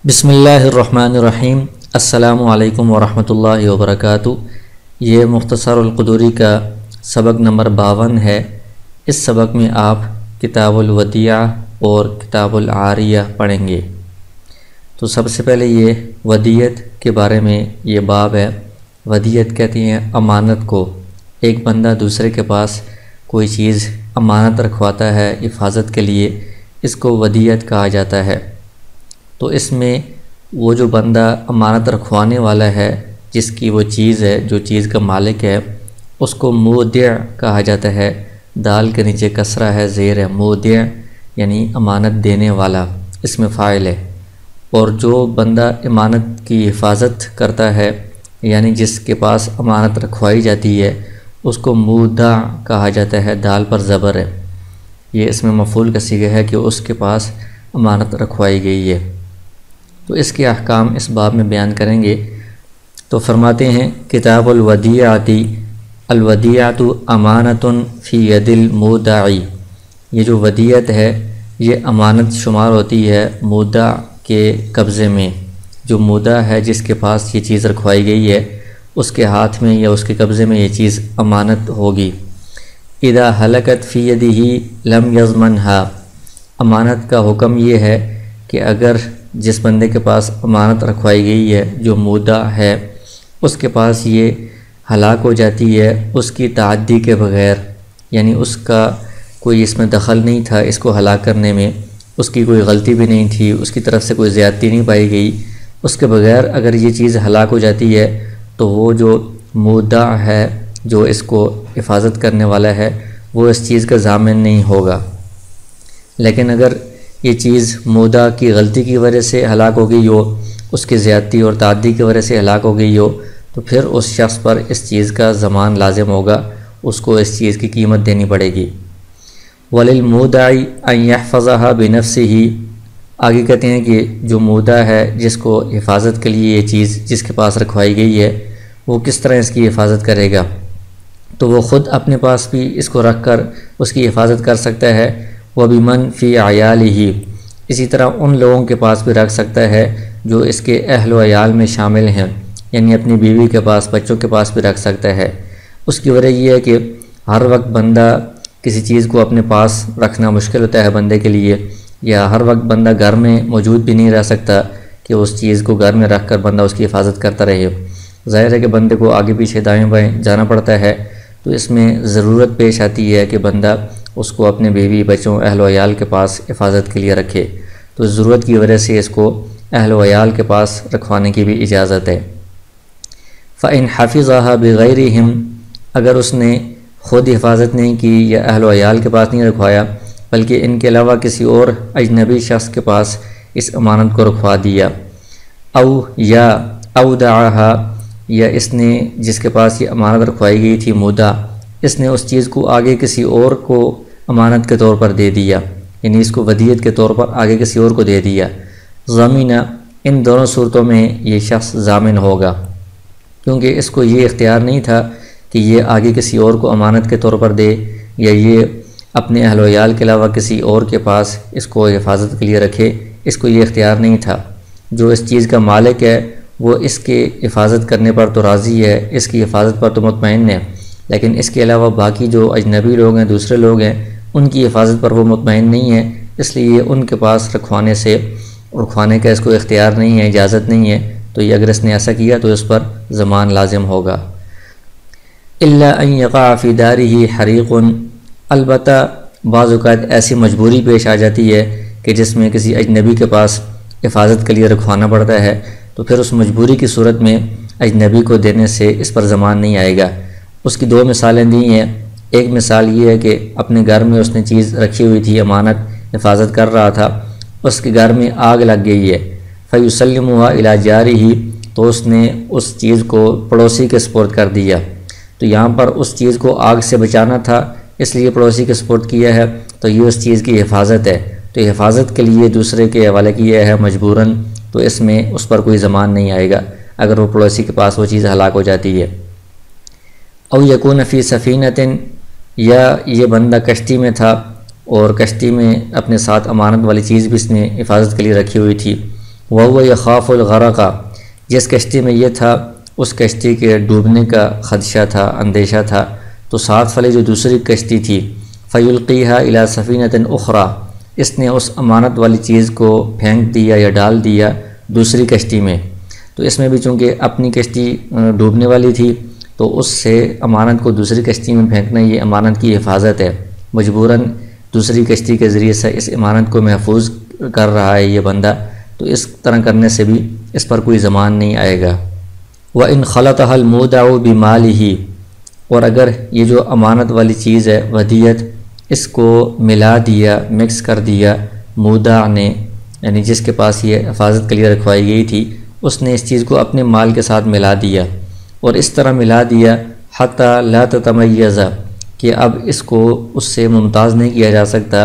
بسم اللہ الرحمن الرحیم۔ السلام علیکم ورحمۃ اللہ وبرکاتہ۔ یہ مختصر القدوری کا سبق نمبر 52 ہے۔ اس سبق میں آپ کتاب الودیعہ اور کتاب العاریہ پڑھیں گے۔ تو سب سے پہلے یہ ودیعت کے بارے میں یہ باب ہے۔ ودیعت کہتے ہیں امانت کو۔ ایک بندہ دوسرے کے پاس کوئی چیز امانت رکھواتا ہے حفاظت کے لیے، اس کو ودیعت کہا جاتا ہے۔ تو اس میں وہ جو بندہ امانت رکھوانے والا ہے، جس کی وہ چیز ہے، جو چیز کا مالک ہے، اس کو مودع کہا جاتا ہے۔ دال کے نیچے کسرہ ہے، زیر ہے، مودع یعنی امانت دینے والا، اس میں فاعل ہے۔ اور جو بندہ امانت کی حفاظت کرتا ہے، یعنی جس کے پاس امانت رکھوائی جاتی ہے، اس کو مودع کہا جاتا ہے، دال پر زبر ہے۔ یہ اس میں مفعول کا صیغہ ہے کہ اس کے پاس امانت رکھوائی گئی ہے۔ تو اس کے احکام اس باب میں بیان کریں گے۔ تو فرماتے ہیں کتاب الودیعۃ، الودیعۃ امانۃ فی ید المودع۔ یہ جو ودیعت ہے یہ امانت شمار ہوتی ہے مودع کے قبضے میں۔ جو مودع ہے، جس کے پاس یہ چیز رکھوائی گئی ہے، اس کے ہاتھ میں یا اس کے قبضے میں یہ چیز امانت ہوگی۔ اذا ہلکت فی یدہ لم یضمنھا۔ امانت کا حکم یہ ہے کہ اگر جس بندے کے پاس امانت رکھوائی گئی ہے، جو مودع ہے، اس کے پاس یہ ہلاک ہو جاتی ہے اس کی تعدی کے بغیر، یعنی اس کا کوئی اس میں دخل نہیں تھا، اس کو ہلاک کرنے میں اس کی کوئی غلطی بھی نہیں تھی، اس کی طرف سے کوئی زیادتی نہیں پائی گئی، اس کے بغیر اگر یہ چیز ہلاک ہو جاتی ہے تو وہ جو مودع ہے، جو اس کو حفاظت کرنے والا ہے، وہ اس چیز کا ضامن نہیں ہوگا۔ لیکن اگر یہ چیز مودع کی غلطی کی وجہ سے ہلاک ہو گئی ہو، اس کی زیادتی اور تعدی کی وجہ سے ہلاک ہو گئی ہو، تو پھر اس شخص پر اس چیز کا ضمان لازم ہوگا، اس کو اس چیز کی قیمت دینی پڑے گی۔ وَلِلْمُودَعِ أَن يَحْفَظَهَا بِنَفْسِهِ۔ آگے کہتے ہیں کہ جو مودع ہے، جس کو حفاظت کے لیے یہ چیز جس کے پاس رکھوائی گئی ہے، وہ کس طرح اس کی حفاظت کرے گا؟ تو وہ خود اپنے پاس بھی اس کو رکھ کر اس کی حفاظت کر سکتا ہے، وَبِمَنْ فِي عَيَالِهِ۔ اسی طرح ان لوگوں کے پاس بھی رکھ سکتا ہے جو اس کے اہل و عیال میں شامل ہیں، یعنی اپنی بیوی کے پاس، بچوں کے پاس بھی رکھ سکتا ہے۔ اس کی وجہ یہ ہے کہ ہر وقت بندہ کسی چیز کو اپنے پاس رکھنا مشکل ہوتا ہے بندے کے لیے، یا ہر وقت بندہ گھر میں موجود بھی نہیں رہ سکتا کہ اس چیز کو گھر میں رکھ کر بندہ اس کی حفاظت کرتا رہے۔ ظاہر ہے کہ بندے کو آگے پیچھے دائیں بائیں جانا پڑتا ہے، تو اس میں ضرورت پیش آتی ہے کہ بندہ اس کو اپنے بیوی، بچوں، اہل و عیال کے پاس حفاظت کے لیے رکھے۔ تو ضرورت کی وجہ سے اس کو اہل و عیال کے پاس رکھوانے کی بھی اجازت ہے۔ فَإِنْ حَفِظَهَا بِغَيْرِهِمْ۔ اگر اس نے خود حفاظت نہیں کی یا اہل و عیال کے پاس نہیں رکھوایا، بلکہ ان کے علاوہ کسی اور اجنبی شخص کے پاس اس امانت کو رکھوا دیا، او یا اودعها، یا اس نے جس کے پاس یہ امانت رکھوائی گئی تھی مودع، اس نے اس چیز کو آگے کسی اور کو امانت کے طور پر دے دیا، یعنی اس کو ودیعت کے طور پر آگے کسی اور کو دے دیا، ضامنہ، ان دونوں صورتوں میں یہ شخص ضامن ہوگا، کیونکہ اس کو یہ اختیار نہیں تھا کہ یہ آگے کسی اور کو امانت کے طور پر دے، یا یہ اپنے اہل و عیال کے علاوہ کسی اور کے پاس اس کو حفاظت کے لیے رکھے، اس کو یہ اختیار نہیں تھا۔ جو اس چیز کا مالک ہے وہ اس کے حفاظت کرنے پر تو راضی ہے، اس کی حفاظت پر تو مطمئن ہے، لیکن اس کے علاوہ باقی جو اجنبی لوگ ہیں، دوسرے لوگ ہیں، ان کی حفاظت پر وہ مطمئن نہیں ہے، اس لیے ان کے پاس رکھوانے کا اس کو اختیار نہیں ہے، اجازت نہیں ہے، تو یہ اگر اس نے ایسا کیا تو اس پر ضمان لازم ہوگا۔ الا ان یقع فی دارہ حریق۔ البتہ بعض اوقات ایسی مجبوری پیش آ جاتی ہے کہ جس میں کسی اجنبی کے پاس حفاظت کے لیے رکھوانا پڑتا ہے، تو پھر اس مجبوری کی صورت میں اجنبی کو دینے سے اس پر ضمان نہیں آئے گا۔ اس کی دو مثالیں دی ہیں۔ ایک مثال یہ ہے کہ اپنے گھر میں اس نے چیز رکھی ہوئی تھی، امانت حفاظت کر رہا تھا، اس کے گھر میں آگ لگ گئی ہے، فَيُسَلِّمُهَا إِلَى جَارِهِ، تو اس نے اس چیز کو پڑوسی کے سپرد کر دیا۔ تو یہاں پر اس چیز کو آگ سے بچانا تھا، اس لیے پڑوسی کے سپرد کیا ہے، تو یہ اس چیز کی حفاظت ہے، تو حفاظت کے لیے دوسرے کے حوالے کیا ہے مجبوراً، تو اس میں اس پر کوئی ضمان نہیں آئے گا اگر وہ پڑوسی کے پاس وہ چیز ہلاک ہو جاتی ہے۔ او یکون فی سفینۃ، یا یہ بندہ کشتی میں تھا اور کشتی میں اپنے ساتھ امانت والی چیز بھی اس نے حفاظت کے لیے رکھی ہوئی تھی، وهو يخاف الغرق، جس کشتی میں یہ تھا اس کشتی کے ڈوبنے کا خدشہ تھا، اندیشہ تھا، تو ساتھ والی جو دوسری کشتی تھی فیلقیہا الی سفینۃ اخری، اس نے اس امانت والی چیز کو پھینک دیا یا ڈال دیا دوسری کشتی میں۔ تو اس میں بھی چونکہ اپنی کشتی ڈوبنے والی تھی تو اس سے امانت کو دوسری کشتی میں پھینکنا یہ امانت کی حفاظت ہے، مجبوراً دوسری کشتی کے ذریعے سے اس امانت کو محفوظ کر رہا ہے یہ بندہ، تو اس طرح کرنے سے بھی اس پر کوئی ضمان نہیں آئے گا۔ وَإِنْ خَلَطَهَا الْمُودَعُ بِمَالِهِ، اور اگر یہ جو امانت والی چیز ہے ودیعت، اس کو ملا دیا، مکس کر دیا مودع نے، یعنی جس کے پاس یہ حفاظت کے لیے رکھوائی گئی تھی، اس نے اس چیز کو اپنے مال کے ساتھ ملا دیا، اور اس طرح ملا دیا حتی لا تتمیز، کہ اب اس کو اس سے ممتاز نہیں کیا جا سکتا،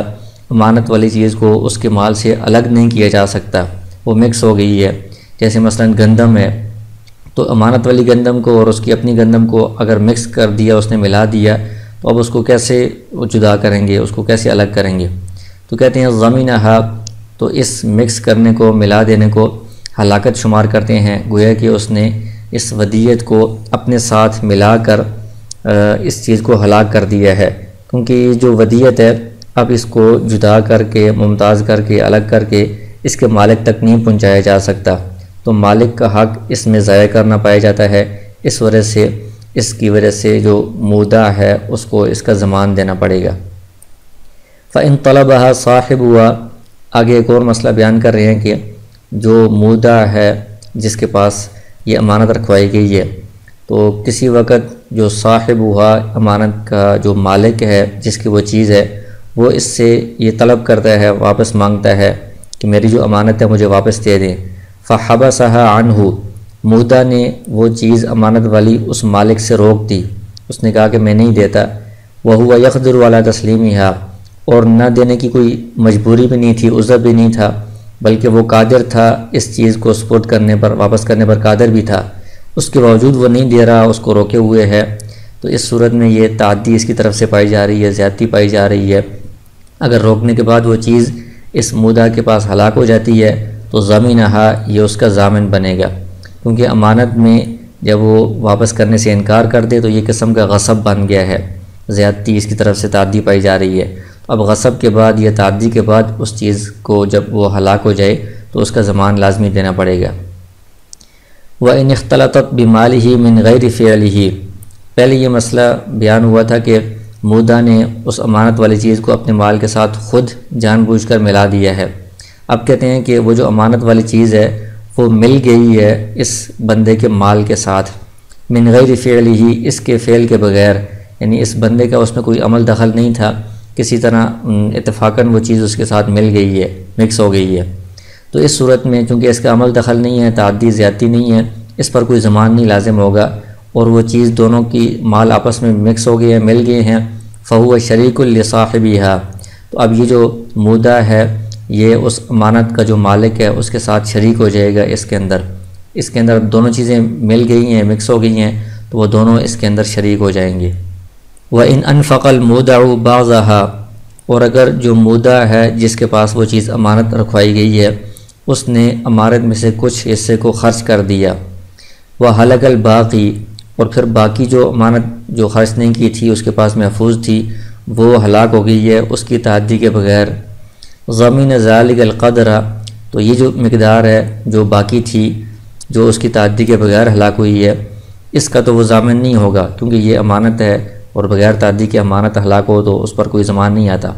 امانت والی چیز کو اس کے مال سے الگ نہیں کیا جا سکتا، وہ مکس ہو گئی ہے۔ جیسے مثلا گندم ہے، تو امانت والی گندم کو اور اس کی اپنی گندم کو اگر مکس کر دیا، اس نے ملا دیا، تو اب اس کو کیسے جدا کریں گے، اس کو کیسے الگ کریں گے؟ تو کہتے ہیں ضمینھا، تو اس مکس کرنے کو، ملا دینے کو ہلاکت شمار کرتے ہیں، گویا کہ اس نے اس ودیعت کو اپنے ساتھ ملا کر اس چیز کو ہلاک کر دیا ہے، کیونکہ یہ جو ودیعت ہے اب اس کو جدا کر کے، ممتاز کر کے، الگ کر کے اس کے مالک تک نہیں پہنچایا جا سکتا، تو مالک کا حق اس میں ضائع کرنا پایا جاتا ہے، اس وجہ سے اس کی وجہ سے جو مودع ہے اس کو اس کا ضمان دینا پڑے گا۔ فَإِن طَلَبَهَا صَاحِبُهَا، آگے ایک اور مسئلہ بیان کر رہے ہیں کہ جو مودع ہے جس کے پاس یہ امانت رکھوائی گئی ہے، تو کسی وقت جو صاحبها امانت کا جو مالک ہے، جس کی وہ چیز ہے، وہ اس سے یہ طلب کرتا ہے، واپس مانگتا ہے کہ میری جو امانت ہے مجھے واپس دے دیں۔ فَحَبَسَهَا عَنْهُ، مودع نے وہ چیز امانت والی اس مالک سے روک دی، اس نے کہا کہ میں نہیں دیتا۔ وَهُوَ يَقْدِرُ عَلَى تَسْلِيمِهَا، اور نہ دینے کی کوئی مجبوری بھی نہیں تھی، عذر بھی نہیں تھا، بلکہ وہ قادر تھا اس چیز کو سپرد کرنے پر، واپس کرنے پر قادر بھی تھا، اس کے باوجود وہ نہیں دے رہا، اس کو روکے ہوئے ہے، تو اس صورت میں یہ تعدی اس کی طرف سے پائی جا رہی ہے، زیادتی پائی جا رہی ہے۔ اگر روکنے کے بعد وہ چیز اس مودع کے پاس ہلاک ہو جاتی ہے تو ضمینھا، یہ اس کا ضامن بنے گا، کیونکہ امانت میں جب وہ واپس کرنے سے انکار کر دے تو یہ قسم کا غصب بن گیا ہے، زیادتی اس کی طرف سے تعدی پائی جا رہی ہے۔ اب غصب کے بعد یا تعدی کے بعد اس چیز کو جب وہ ہلاک ہو جائے تو اس کا ضمان لازمی دینا پڑے گا۔ وَإِنِ اخْتَلَطَتْ بِمَالِهِ مِنْ غَيْرِ فِعْلِهِ، پہلے یہ مسئلہ بیان ہوا تھا کہ مودع نے اس امانت والی چیز کو اپنے مال کے ساتھ خود جان بوجھ کر ملا دیا ہے۔ اب کہتے ہیں کہ وہ جو امانت والی چیز ہے وہ مل گئی ہے اس بندے کے مال کے ساتھ، من غیر فعلہ، اس کے فعل کے بغیر، یعنی اس بندے کا اس میں کوئی عمل دخل نہیں تھا، کسی طرح اتفاقاً وہ چیز اس کے ساتھ مل گئی ہے، مکس ہو گئی ہے۔ تو اس صورت میں چونکہ اس کا عمل دخل نہیں ہے، تعدی زیادتی نہیں ہے، اس پر کوئی ضمان نہیں لازم ہوگا، اور وہ چیز دونوں کی مال آپس میں مکس ہو گئے ہیں، مل گئے ہیں، فہو شریک لصاحبہا، تو اب یہ جو مودع ہے یہ اس امانت کا جو مالک ہے اس کے ساتھ شریک ہو جائے گا، اس کے اندر دونوں چیزیں مل گئی ہیں، مکس ہو گئی ہیں، تو وہ دونوں اس کے اندر شریک ہو جائیں گے۔ وَإِنْ أَنْفَقَ الْمُودَعُ بَعْضَهَا، اور اگر جو مودع ہے جس کے پاس وہ چیز امانت رکھوائی گئی ہے اس نے امانت میں سے کچھ حصے کو خرچ کر دیا، وَحَلَقَ الْبَاقِي، اور پھر باقی جو امانت جو خرچ نہیں کی تھی اس کے پاس محفوظ تھی وہ ہلاک ہو گئی ہے اس کی تعدی کے بغیر، ضَمِنَ ذَلِكَ الْقَدْرَ، تو یہ جو مقدار ہے جو باقی تھی جو اس کی تعدی کے بغیر ہلاک ہوئی ہے اس کا تو وہ ضامن نہیں ہوگا، کیونکہ یہ امانت ہے اور بغیر تعدی کی امانت ہلاک ہو تو اس پر کوئی ضمان نہیں آتا،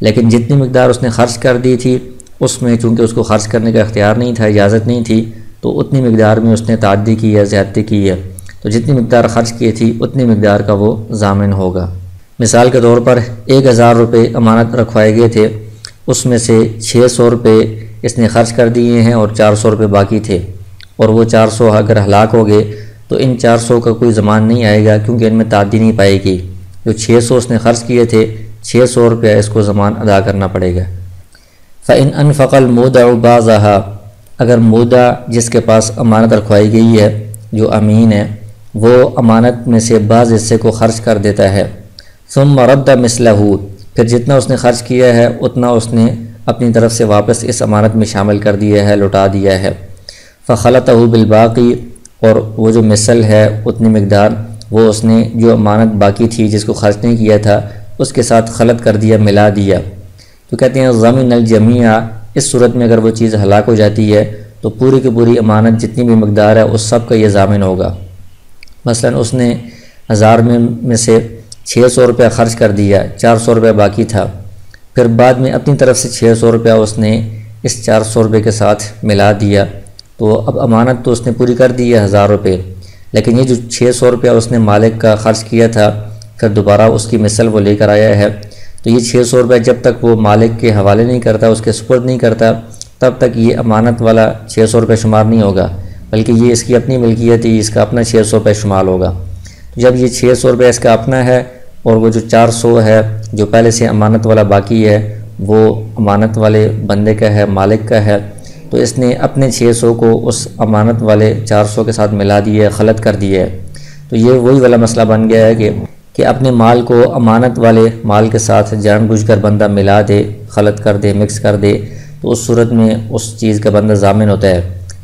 لیکن جتنی مقدار اس نے خرچ کر دی تھی اس میں چونکہ اس کو خرچ کرنے کا اختیار نہیں تھا، اجازت نہیں تھی، تو اتنی مقدار میں اس نے تعدی کی ہے، زیادتی کی ہے، تو جتنی مقدار خرچ کی تھی اتنی مقدار کا وہ ضامن ہوگا۔ مثال کے طور پر 1000 روپے امانت رکھوائے گئے تھے، اس میں سے 600 روپے اس نے خرچ کر دیے ہیں اور 400 روپے باقی تھے، اور وہ 400 اگر ہلاک ہو گئے تو ان 400 کا کوئی ضمان نہیں آئے گا، کیونکہ ان میں تعدی نہیں پائے گی۔ جو 600 اس نے خرچ کیے تھے 600 روپے اس کو ضمان ادا کرنا پڑے گا۔ فَإِنْ أَنْفَقَ الْمُودَعُ بَعْضَهَا، اگر مودع جس کے پاس امانت رکھوائی گئی ہے جو امین ہے وہ امانت میں سے بعض حصے کو خرچ کر دیتا ہے، ثُمَّ رَدَّ مِثْلَهُ، پھر جتنا اس نے خرچ کیا ہے اتنا اس نے اپنی طرف سے واپس اس امانت میں شامل کر دیا ہے، لوٹا دیا ہے۔ فخلطہ بالباقی، اور وہ جو مثل ہے اتنی مقدار وہ اس نے جو امانت باقی تھی جس کو خرچ نہیں کیا تھا اس کے ساتھ خلط کر دیا، ملا دیا۔ تو کہتے ہیں ضمن الجمیع، اس صورت میں اگر وہ چیز ہلاک ہو جاتی ہے تو پوری کی پوری امانت جتنی بھی مقدار ہے اس سب کا یہ ضامن ہوگا۔ مثلا اس نے 1000 میں سے 600 روپیہ خرچ کر دیا، 400 روپیہ باقی تھا، پھر بعد میں اپنی طرف سے 600 روپیہ اس نے اس 400 روپے کے ساتھ ملا دیا، تو اب امانت تو اس نے پوری کر دی ہے 1000 روپے، لیکن یہ جو 600 روپیہ اس نے مالک کا خرچ کیا تھا پھر دوبارہ اس کی مثل وہ لے کر آیا ہے، تو یہ 600 روپیہ جب تک وہ مالک کے حوالے نہیں کرتا، اس کے سپرد نہیں کرتا، تب تک یہ امانت والا 600 روپے شمار نہیں ہوگا، بلکہ یہ اس کی اپنی ملکیت ہی، اس کا اپنا 600 روپے شمار ہوگا۔ جب یہ 600 روپے اس کا اپنا ہے اور وہ جو 400 ہے جو پہلے سے امانت والا باقی ہے وہ امانت والے بندے کا ہے، مالک کا ہے، تو اس نے اپنے 600 کو اس امانت والے 400 کے ساتھ ملا دیا ہے، خلط کر دیا ہے۔ تو یہ وہی والا مسئلہ بن گیا ہے کہ اپنے مال کو امانت والے مال کے ساتھ جان بوجھ کر بندہ ملا دے، خلط کر دے، مکس کر دے، تو اس صورت میں اس چیز کا بندہ ضامن ہوتا ہے۔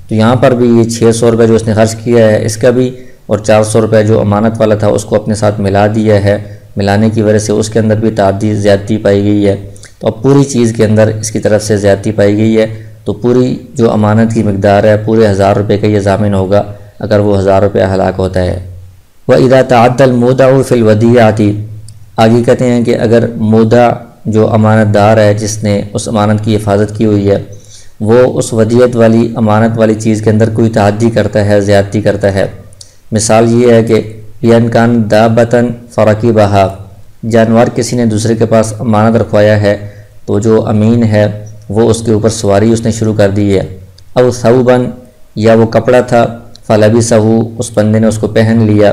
تو یہاں پر بھی یہ 600 روپے جو اس نے خرچ کیا ہے اس کا بھی، اور 400 روپے جو امانت والا تھا اس کو اپنے ساتھ ملا دیا ہے، ملانے کی وجہ سے اس کے اندر بھی تعدی زیادتی پائی گئی ہے، تو اب پوری چیز کے اندر اس کی طرف سے زیادتی پائی گئی ہے، تو پوری جو امانت کی مقدار ہے پورے 1000 روپے کا یہ ضامن ہوگا اگر وہ 1000 روپے ہلاک ہوتا ہے۔ وَإِذَا تَعَدَّى الْمُودَعُ فِي الْوَدِيعَةِ، آگے کہتے ہیں کہ اگر مودع جو امانت دار ہے جس نے اس امانت کی حفاظت کی ہوئی ہے وہ اس ودیعت والی امانت والی چیز کے اندر کوئی تعدی کرتا ہے، زیادتی کرتا ہے، مثال یہ ہے کہ بِأَنْ دَابَّةً فَرَكِبَهَا، جانور کسی نے دوسرے کے پاس امانت رکھوایا ہے تو جو امین ہے وہ اس کے اوپر سواری اس نے شروع کر دی ہے، او ثوباً، یا وہ کپڑا تھا، فَلَبِسَهُ، اس بندے نے اس کو پہن لیا،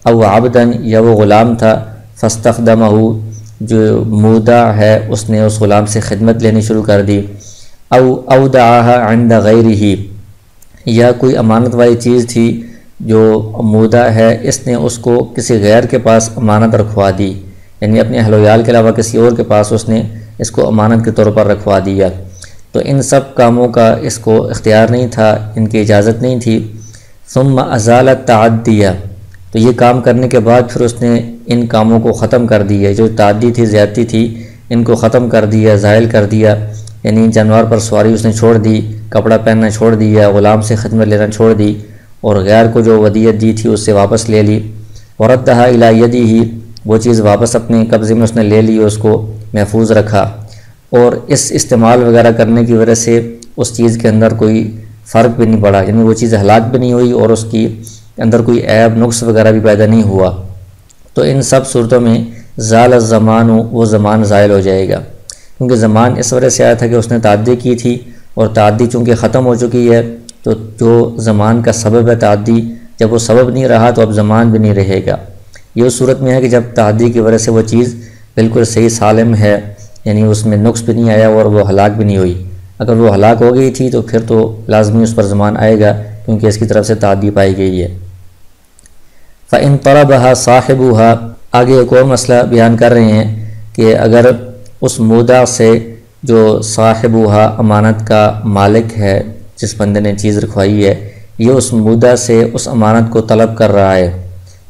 او عبداً، یا وہ غلام تھا، فَاسْتَخْدَمَهُ، جو مودع ہے اس نے اس غلام سے خدمت لینی شروع کر دی، او اودعها عند غیرہ، یا کوئی امانت والی چیز تھی جو مودع ہے اس نے اس کو کسی غیر کے پاس امانت رکھوا دی، یعنی اپنے اہل و عیال کے علاوہ کسی اور کے پاس اس نے اس کو امانت کے طور پر رکھوا دیا، تو ان سب کاموں کا اس کو اختیار نہیں تھا، ان کی اجازت نہیں تھی۔ ثم ازال التعدیہ، تو یہ کام کرنے کے بعد پھر اس نے ان کاموں کو ختم کر دیا، جو تعدی تھی، زیادتی تھی، ان کو ختم کر دیا، زائل کر دیا، یعنی جانور پر سواری اس نے چھوڑ دی، کپڑا پہننا چھوڑ دیا، غلام سے خدمت لینا چھوڑ دی، اور غیر کو جو ودیعت دی تھی اس سے واپس لے لی، وردھا الی یدہ، وہ چیز واپس اپنے قبضے میں اس نے لے لی، اس کو محفوظ رکھا، اور اس استعمال وغیرہ کرنے کی وجہ سے اس چیز کے اندر کوئی فرق بھی نہیں پڑا، یعنی وہ چیز ہلاک بھی نہیں ہوئی اور اس کی اندر کوئی عیب نقص وغیرہ بھی پیدا نہیں ہوا، تو ان سب صورتوں میں زال الزمان، وہ زمان زائل ہو جائے گا، کیونکہ زمان اس وجہ سے آیا تھا کہ اس نے تعدی کی تھی، اور تعدی چونکہ ختم ہو چکی ہے تو جو زمان کا سبب ہے تعدی، جب وہ سبب نہیں رہا تو اب زمان بھی نہیں رہے گا۔ یہ اس صورت میں ہے کہ جب تعدی کی وجہ سے وہ چیز بالکل صحیح سالم ہے، یعنی اس میں نقص بھی نہیں آیا اور وہ ہلاک بھی نہیں ہوئی، اگر وہ ہلاک ہو گئی تھی تو پھر تو لازمی اس پر زمان آئے گا کیونکہ اس کی طرف سے تعدی پائی گئی ہے۔ فَإِن طَلَبَهَا صَاحِبُهَا، آگے ایک اور مسئلہ بیان کر رہے ہیں کہ اگر اس مودع سے جو صاحبها امانت کا مالک ہے، جس بندے نے چیز رکھوائی ہے، یہ اس مودع سے اس امانت کو طلب کر رہا ہے،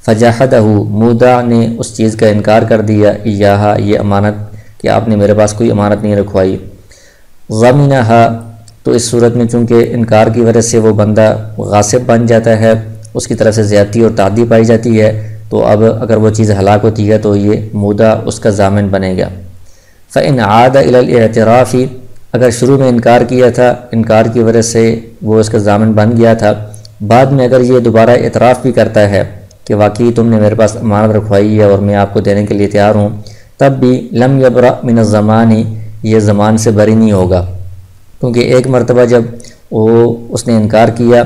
فَجَحَدَهُ، مودع نے اس چیز کا انکار کر دیا، إِيَّاهَا، یہ امانت کہ آپ نے میرے پاس کوئی امانت نہیں رکھوائی، ضَمِنَهَا، تو اس صورت میں چونکہ انکار کی وجہ سے وہ بندہ غاصب بن جاتا ہے، اس کی طرف سے زیادتی اور تعدی پائی جاتی ہے، تو اب اگر وہ چیز ہلاک ہوتی ہے تو یہ مودع اس کا ضامن بنے گا۔ فَإِنْ عَادَ إِلَى الْإِعْتِرَافِ، اگر شروع میں انکار کیا تھا، انکار کی وجہ سے وہ اس کا ضامن بن گیا تھا، بعد میں اگر یہ دوبارہ اعتراف بھی کرتا ہے کہ واقعی تم نے میرے پاس امانت رکھوائی ہے اور میں آپ کو دینے کے لیے تیار ہوں، تب بھی لم یبرأ من الزمان، یہ زمان سے بری نہیں ہوگا، کیونکہ ایک مرتبہ جب اس نے انکار کیا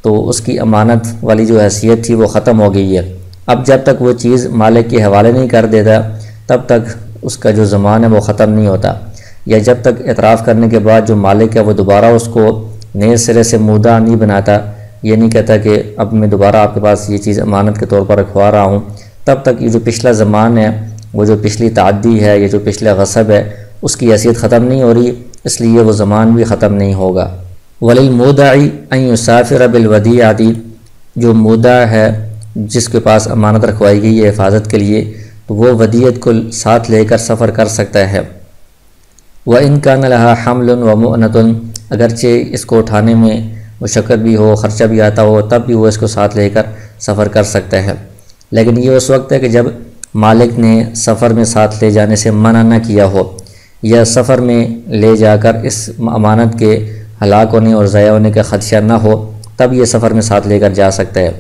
تو اس کی امانت والی جو حیثیت تھی وہ ختم ہو گئی ہے، اب جب تک وہ چیز مالک کے حوالے نہیں کر دیتا تب تک اس کا جو زمان ہے وہ ختم نہیں ہوتا، یا جب تک اعتراف کرنے کے بعد جو مالک ہے وہ دوبارہ اس کو نئے سرے سے مودع نہیں بناتا، یہ نہیں کہتا کہ اب میں دوبارہ آپ کے پاس یہ چیز امانت کے طور پر رکھوا رہا ہوں، تب تک یہ جو پچھلا زمان ہے، وہ جو پچھلی تعدی ہے، یہ جو پچھلا غصب ہے، اس کی حیثیت ختم نہیں ہو رہی، اس لیے وہ زمان بھی ختم نہیں ہوگا۔ وَلِلْمُودَعِ أَن يُسَافِرَ بِالْوَدِيعَةِ، جو مودع ہے جس کے پاس امانت رکھوائی گئی ہے حفاظت کے لیے، تو وہ ودیعت کو ساتھ لے کر سفر کر سکتا ہے۔ وَإِن كَانَ لَهَا حَمْلٌ وَمُؤْنَةٌ، اگرچہ اس کو اٹھانے میں مشقت بھی ہو، خرچہ بھی آتا ہو، تب بھی وہ اس کو ساتھ لے کر سفر کر سکتا ہے۔ لیکن یہ اس وقت ہے کہ جب مالک نے سفر میں ساتھ لے جانے سے منع نہ کیا ہو، یا سفر میں لے جا کر اس امانت کے ہلاک ہونے اور ضائع ہونے کا خدشہ نہ ہو، تب یہ سفر میں ساتھ لے کر جا سکتا ہے۔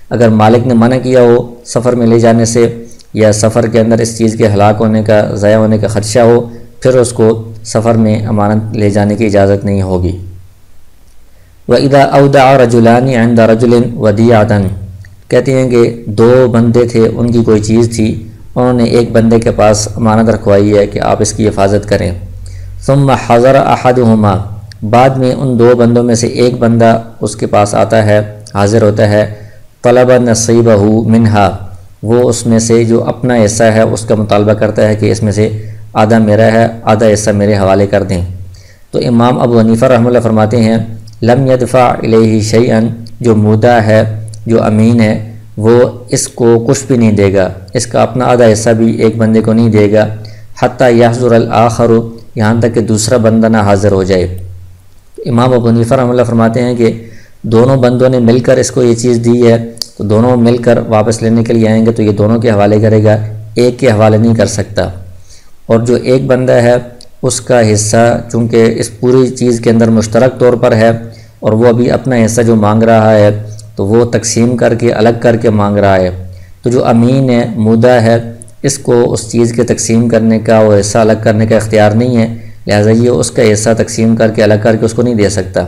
اگر مالک نے منع کیا ہو سفر میں لے جانے سے، یا سفر کے اندر اس چیز کے ہلاک ہونے کا، ضائع ہونے کا خدشہ ہو، پھر اس کو سفر میں امانت لے جانے کی اجازت نہیں ہوگی۔ وَإِذَا أَوْدَعَ رَجُلَانِ عِنْدَ رَجُلٍ وَدِيعَةً، کہتے ہیں کہ دو بندے تھے، ان کی کوئی چیز تھی، انہوں نے ایک بندے کے پاس امانت رکھوائی ہے کہ آپ اس کی حفاظت کریں۔ ثُمَّ حَضَرَ أَحَدُهُمَا، بعد میں ان دو بندوں میں سے ایک بندہ اس کے پاس آتا ہے، حاضر ہوتا ہے، طَلَبَ نَصِيبَهُ مِنْهَا، وہ اس میں سے جو اپنا حصہ ہے اس کا مطالبہ کرتا ہے کہ اس میں سے آدھا میرا ہے، آدھا حصہ میرے حوالے کر دیں۔ تو امام ابو حنیفہ رحمہ اللہ فرماتے ہیں لم يدفع الیہ شیئا، جو مودع ہے، جو امین ہے، وہ اس کو کچھ بھی نہیں دے گا، اس کا اپنا آدھا حصہ بھی ایک بندے کو نہیں دے گا، حتی یحضر الآخر، یہاں تک کہ دوسرا بندہ نہ حاضر ہو جائے۔ امام ابو حنیفہ رحمہ اللہ فرماتے ہیں کہ دونوں بندوں نے مل کر اس کو یہ چیز دی ہے، تو دونوں مل کر واپس لینے کے لیے آئیں گے تو یہ دونوں کے حوالے کرے گا، ایک کے حوالے نہیں کر سکتا۔ اور جو ایک بندہ ہے اس کا حصہ چونکہ اس پوری چیز کے اندر مشترک طور پر ہے، اور وہ ابھی اپنا حصہ جو مانگ رہا ہے تو وہ تقسیم کر کے الگ کر کے مانگ رہا ہے، تو جو امین ہے، مودع ہے، اس کو اس چیز کے تقسیم کرنے کا اور حصہ الگ کرنے کا اختیار نہیں ہے، لہٰذا یہ اس کا حصہ تقسیم کر کے الگ کر کے اس کو نہیں دے سکتا،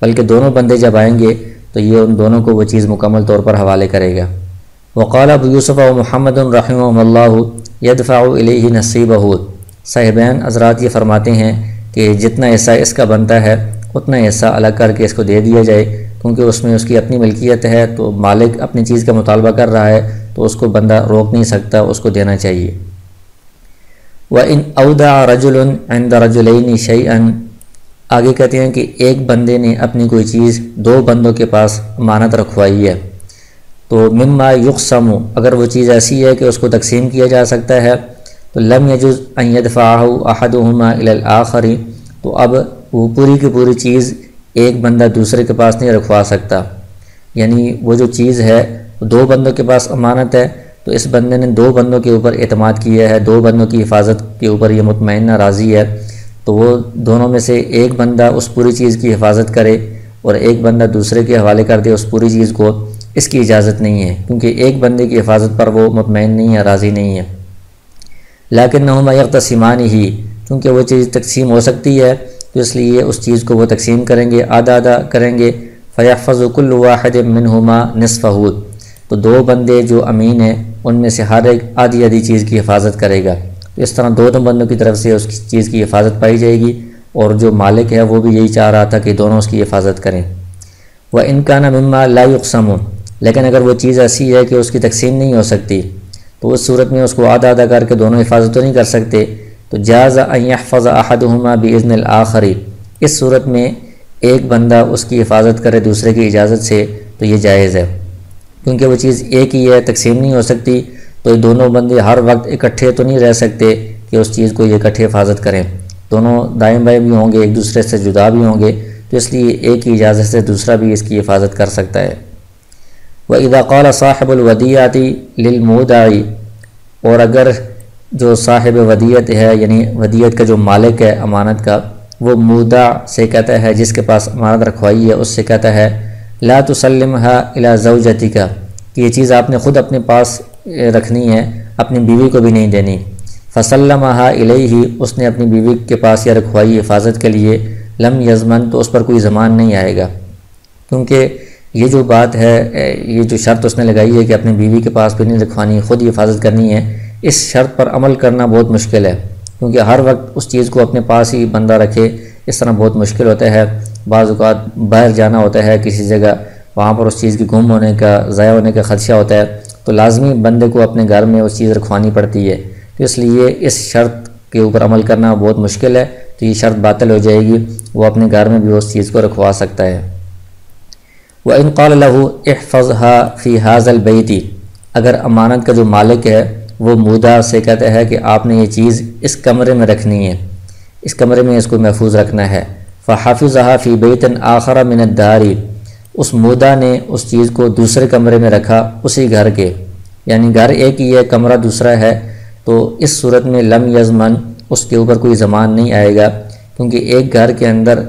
بلکہ دونوں بندے جب آئیں گے تو یہ ان دونوں کو وہ چیز مکمل طور پر حوالے کرے گا۔ وقال ابو یوسف و محمد رحمہ اللہ یدفع الیہ نصیبہ، صاحبین حضرات یہ فرماتے ہیں کہ جتنا حصہ اس کا بنتا ہے اتنا حصہ الگ کر کے اس کو دے دیا جائے، کیونکہ اس میں اس کی اپنی ملکیت ہے، تو مالک اپنی چیز کا مطالبہ کر رہا ہے تو اس کو بندہ روک نہیں سکتا، اس کو دینا چاہیے۔ وَإِنْ أَوْدَعَ رَجُلٌ عِنْدَ رَجُلَيْنِ شَيْئًا، آگے کہتے ہیں کہ ایک بندے نے اپنی کوئی چیز دو بندوں کے پاس امانت رکھوائی ہے، تو مما یقسم، اگر وہ چیز ایسی ہے کہ اس کو تقسیم کیا جا سکتا ہے، تو لم یجوز ان یدفعہ احدہما الی الآخر، تو اب وہ پوری کی پوری چیز ایک بندہ دوسرے کے پاس نہیں رکھوا سکتا، یعنی وہ جو چیز ہے دو بندوں کے پاس امانت ہے، تو اس بندے نے دو بندوں کے اوپر اعتماد کیا ہے، دو بندوں کی حفاظت کے اوپر یہ مطمئنہ راضی ہے، تو وہ دونوں میں سے ایک بندہ اس پوری چیز کی حفاظت کرے اور ایک بندہ دوسرے کے حوالے کر دے اس پوری چیز کو، اس کی اجازت نہیں ہے، کیونکہ ایک بندے کی حفاظت پر وہ مطمئن نہیں ہے، راضی نہیں ہے۔ لیکنہما یقتسمان ہی، کیونکہ وہ چیز تقسیم ہو سکتی ہے تو اس لیے اس چیز کو وہ تقسیم کریں گے، آدھا آدھا کریں گے۔ فیحفظ کل واحد منہما نصفہ، تو دو بندے جو امین ہیں ان میں سے ہر ایک آدھی آدھی چیز کی حفاظت کرے گا، تو اس طرح دونوں بندوں کی طرف سے اس چیز کی حفاظت پائی جائے گی، اور جو مالک ہے وہ بھی یہی چاہ رہا تھا کہ دونوں اس کی حفاظت کریں۔ وَإِنْ كَانَ مِمَّا لَا يُقْسَمُ، لیکن اگر وہ چیز ایسی ہے کہ اس کی تقسیم نہیں ہو سکتی، تو اس صورت میں اس کو آدھا آدھا کر کے دونوں حفاظت تو نہیں کر سکتے، تو جاز ان یحفظ احدہما باذن الآخر، اس صورت میں ایک بندہ اس کی حفاظت کرے دوسرے کی اجازت سے، تو یہ جائز ہے، کیونکہ وہ چیز ایک ہی ہے، تقسیم نہیں ہو سکتی، تو یہ دونوں بندے ہر وقت اکٹھے تو نہیں رہ سکتے کہ اس چیز کو یہ اکٹھے حفاظت کریں، دونوں دائیں بائیں بھی ہوں گے، ایک دوسرے سے جدا بھی ہوں گے، تو اس لیے ایک ہی اجازت سے دوسرا بھی اس کی حفاظت کر سکتا ہے۔ وَإِذَا قَالَ صَاحِبُ الْوَدِيعَةِ لِلْمُودَعِ، اور اگر جو صاحب ودیعت ہے، یعنی ودیعت کا جو مالک ہے امانت کا، وہ مودع سے کہتا ہے، جس کے پاس امانت رکھوائی ہے اس سے کہتا ہے لا تسلمها الى زوجتک، کہ یہ چیز آپ نے خود اپنے پاس رکھنی ہے، اپنی بیوی کو بھی نہیں دینی۔ فسلمها الیہ، اس نے اپنی بیوی کے پاس یہ رکھوائی حفاظت کے لیے، لم یضمن، تو اس پر کوئی ضمان نہیں آئے گا، کیونکہ یہ جو بات ہے، یہ جو شرط اس نے لگائی ہے کہ اپنی بیوی کے پاس بھی نہیں رکھوانی، خود ہی حفاظت کرنی ہے، اس شرط پر عمل کرنا بہت مشکل ہے، کیونکہ ہر وقت اس چیز کو اپنے پاس ہی بندہ رکھے، اس طرح بہت مشکل ہوتا ہے۔ بعض اوقات باہر جانا ہوتا ہے کسی جگہ، وہاں پر اس چیز کی گم ہونے کا، ضائع ہونے کا خدشہ ہوتا ہے، تو لازمی بندے کو اپنے گھر میں اس چیز رکھوانی پڑتی ہے، تو اس لیے اس شرط کے اوپر عمل کرنا بہت مشکل ہے، تو یہ شرط باطل ہو جائے گی، وہ اپنے گھر میں بھی اس چیز کو رکھوا سکتا ہے۔ وَإِنْ قَالَ لَهُ احْفَظْهَا فِي هَذَا الْبَيْتِ، اگر امانت کا جو مالک ہے وہ مودع سے کہتا ہے کہ آپ نے یہ چیز اس کمرے میں رکھنی ہے، اس کمرے میں اس کو محفوظ رکھنا ہے، فَحَفِظَهَا فِي بَيْتٍ آخَرَ مِنَ الدَّارِ، اس مودع نے اس چیز کو دوسرے کمرے میں رکھا اسی گھر کے، یعنی گھر ایک ہی ہے کمرہ دوسرا ہے، تو اس صورت میں لم یضمن، اس کے اوپر کوئی ضمان نہیں آئے گا، کیونکہ ایک گھر کے اندر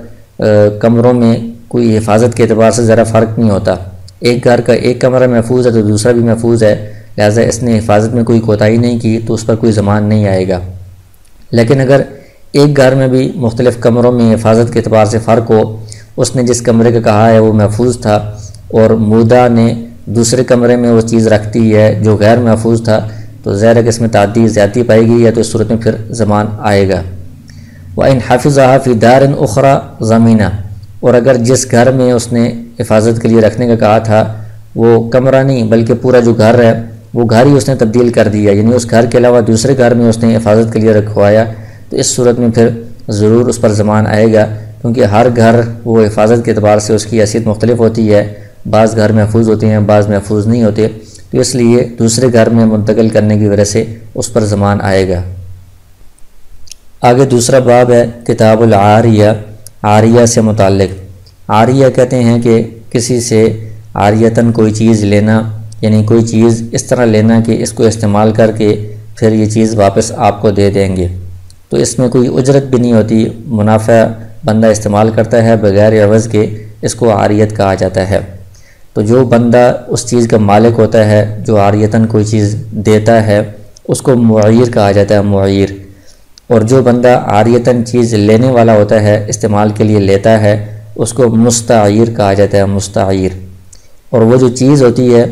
کمروں میں کوئی حفاظت کے اعتبار سے ذرا فرق نہیں ہوتا، ایک گھر کا ایک کمرہ محفوظ ہے تو دوسرا بھی محفوظ ہے، لہٰذا اس نے حفاظت میں کوئی کوتاہی نہیں کی تو اس پر کوئی ضمان نہیں آئے گا۔ لیکن اگر ایک گھر میں بھی مختلف کمروں میں حفاظت کے اعتبار سے فرق ہو، اس نے جس کمرے کا کہا ہے وہ محفوظ تھا اور مودع نے دوسرے کمرے میں وہ چیز رکھتی ہے جو غیر محفوظ تھا، تو ظاہر ہے کہ اس میں تعدی زیادتی پائے گی، یا تو اس صورت میں پھر ضمان آئے گا۔ وَإِنْ حَفِظَهَا فِي دَارٍ أُخْرَى ضَمِنَ، اور اگر جس گھر میں اس نے حفاظت کے لیے رکھنے کا کہا تھا وہ کمرہ نہیں بلکہ پورا جو گھر ہے وہ گھر ہی اس نے تبدیل کر دیا، یعنی اس گھر کے علاوہ دوسرے گھر میں اس نے حفاظت کے لیے رکھوایا، تو اس صورت میں پھر ضرور اس پر ضمان آئے گا، کیونکہ ہر گھر وہ حفاظت کے اعتبار سے اس کی حیثیت مختلف ہوتی ہے، بعض گھر محفوظ ہوتے ہیں بعض محفوظ نہیں ہوتے، تو اس لیے دوسرے گھر میں منتقل کرنے کی وجہ سے اس پر ضمان آئے گا۔ آگے دوسرا باب ہے کتاب العاریہ، عاریہ سے متعلق۔ عاریہ کہتے ہیں کہ کسی سے عاریتاً کوئی چیز لینا، یعنی کوئی چیز اس طرح لینا کہ اس کو استعمال کر کے پھر یہ چیز واپس آپ کو دے دیں گے، تو اس میں کوئی اجرت بھی نہیں ہوتی، منافع بندہ استعمال کرتا ہے بغیر عوض کے، اس کو عاریت کہا جاتا ہے۔ تو جو بندہ اس چیز کا مالک ہوتا ہے جو عاریتاً کوئی چیز دیتا ہے اس کو معیر کہا جاتا ہے، معیر، اور جو بندہ عاریتاً چیز لینے والا ہوتا ہے استعمال کے لیے لیتا ہے اس کو مستعیر کہا جاتا ہے، مستعیر، اور وہ جو چیز ہوتی ہے